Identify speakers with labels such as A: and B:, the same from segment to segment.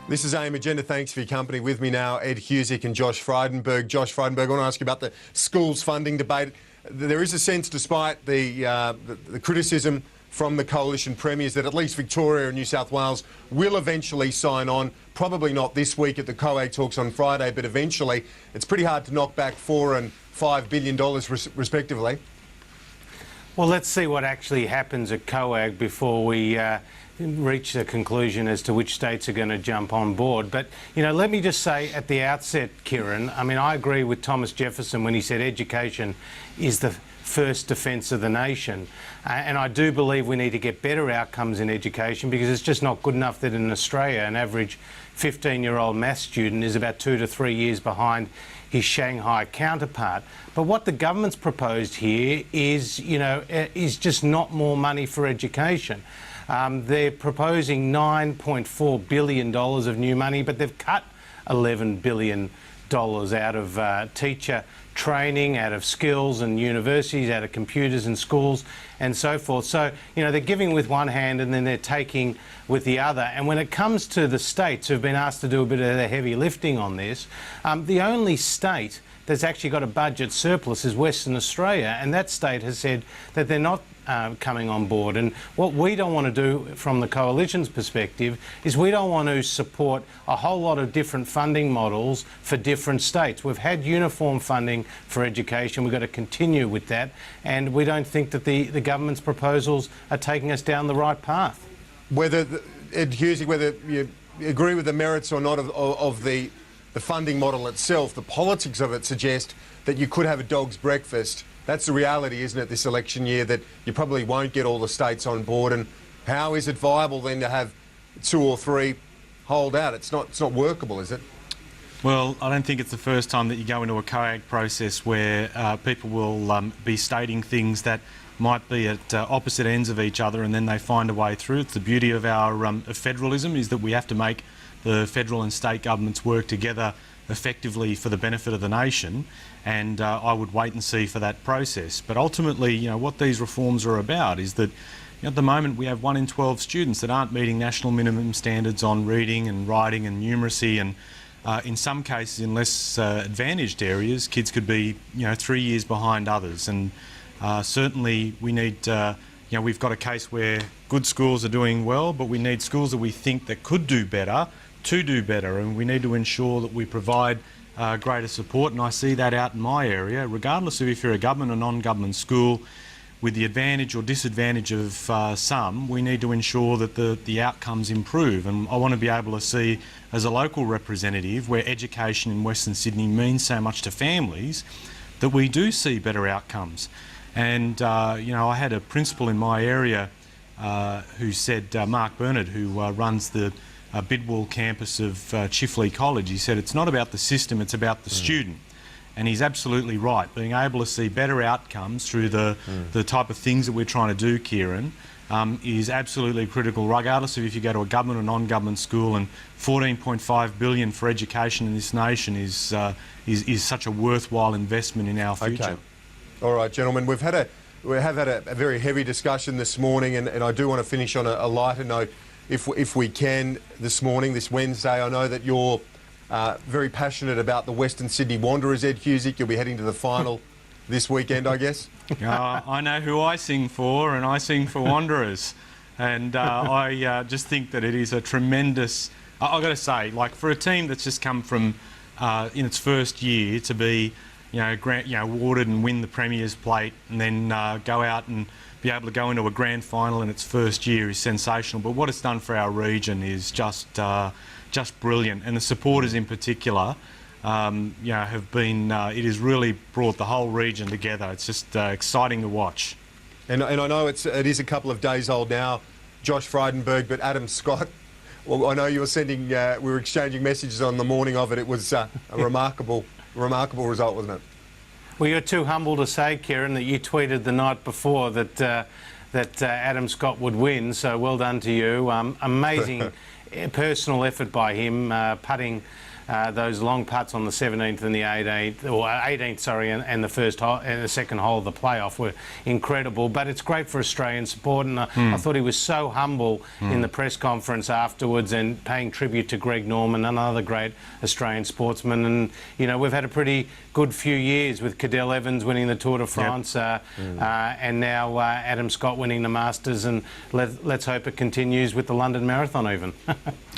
A: This is AIM Agenda. Thanks for your company. With me now, Ed Husic and Josh Frydenberg. Josh Frydenberg, I want to ask you about the schools funding debate. There is a sense, despite the criticism from the coalition premiers, that at least Victoria and New South Wales will eventually sign on. Probably not this week at the COAG talks on Friday, but eventually. It's pretty hard to knock back $4 and $5 billion respectively.
B: Well, let's see what actually happens at COAG before we reach a conclusion as to which states are going to jump on board. But, you know, let me just say at the outset, Kieran, I mean, I agree with Thomas Jefferson when he said education is the first defence of the nation. And I do believe we need to get better outcomes in education, because it's just not good enough that in Australia an average 15-year-old maths student is about 2 to 3 years behind his Shanghai counterpart. But what the government's proposed here is, you know, is just not more money for education. They're proposing $9.4 billion of new money, but they've cut $11 billion out of teacher training, out of skills and universities, out of computers and schools and so forth. So, you know, they're giving with one hand and then they're taking with the other. And when it comes to the states who've been asked to do a bit of the heavy lifting on this, the only state that's actually got a budget surplus is Western Australia, and that state has said that they're not coming on board. And what we don't want to do from the coalition's perspective is we don't want to support a whole lot of different funding models for different states. We've had uniform funding for education. We've got to continue with that, and we don't think that the government's proposals are taking us down the right path.
A: Whether, Ed Husic, whether you agree with the merits or not of the funding model itself, the politics of it suggest that you could have a dog's breakfast. That's the reality, isn't it, this election year, that you probably won't get all the states on board. And how is it viable then to have 2 or 3 hold out? It's not workable, is it?
C: Well, I don't think it's the first time that you go into a COAG process where people will be stating things that might be at opposite ends of each other, and then they find a way through. It's the beauty of our federalism, is that we have to make the federal and state governments work together effectively for the benefit of the nation, and I would wait and see for that process. But ultimately, you know, what these reforms are about is that, you know, at the moment we have 1 in 12 students that aren't meeting national minimum standards on reading and writing and numeracy, and in some cases, in less advantaged areas, kids could be, you know, 3 years behind others. And certainly we need, you know, we've got a case where good schools are doing well, but we need schools that we think that could do better to do better, and we need to ensure that we provide greater support. And I see that out in my area, regardless of if you're a government or non-government school, with the advantage or disadvantage of some, we need to ensure that the outcomes improve. And I want to be able to see, as a local representative, where education in Western Sydney means so much to families, that we do see better outcomes. And you know, I had a principal in my area who said, Mark Bernard, who runs the Bidwell campus of Chifley College, he said it's not about the system, it's about the student. And he's absolutely right. Being able to see better outcomes through the type of things that we're trying to do, Kieran, is absolutely critical, regardless of if you go to a government or non-government school. And $14.5 billion for education in this nation is such a worthwhile investment in our future.
A: Okay. All right, gentlemen, we have had a very heavy discussion this morning, and I do want to finish on a lighter note, if we can, this morning, this Wednesday. I know that you're very passionate about the Western Sydney Wanderers, Ed Husic. You'll be heading to the final this weekend, I guess.
C: I know who I sing for, and I sing for Wanderers. And I just think that it is a tremendous... I've got to say, like, for a team that's just come from, in its first year, to be, you know, awarded and win the Premier's Plate, and then go out and be able to go into a grand final in its first year is sensational. But what it's done for our region is just brilliant, and the supporters in particular, you know, have been. It has really brought the whole region together. It's just exciting to watch.
A: And I know it is a couple of days old now, Josh Frydenberg, but Adam Scott. Well, I know you were sending. We were exchanging messages on the morning of it. It was a remarkable result, wasn't it?
B: Well, you're too humble to say, Kieran, that you tweeted the night before that Adam Scott would win, so well done to you. Amazing personal effort by him, putting those long putts on the 17th and the 18th, or 18th, sorry, and the first hole, and the second hole of the playoff were incredible. But it's great for Australian sport, and I thought he was so humble in the press conference afterwards, and paying tribute to Greg Norman, another great Australian sportsman. And you know, we've had a pretty good few years with Cadel Evans winning the Tour de France, and now Adam Scott winning the Masters, and let's hope it continues with the London Marathon even.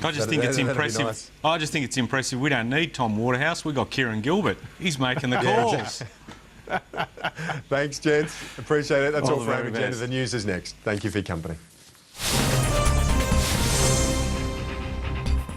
C: I just think it's impressive. Nice. I just think it's impressive. We don't need Tom Waterhouse. We've got Kieran Gilbert. He's making the calls.
A: Thanks, gents. Appreciate it. That's all for
B: the very
A: our agenda.
B: best.
A: The news is next. Thank you for your company.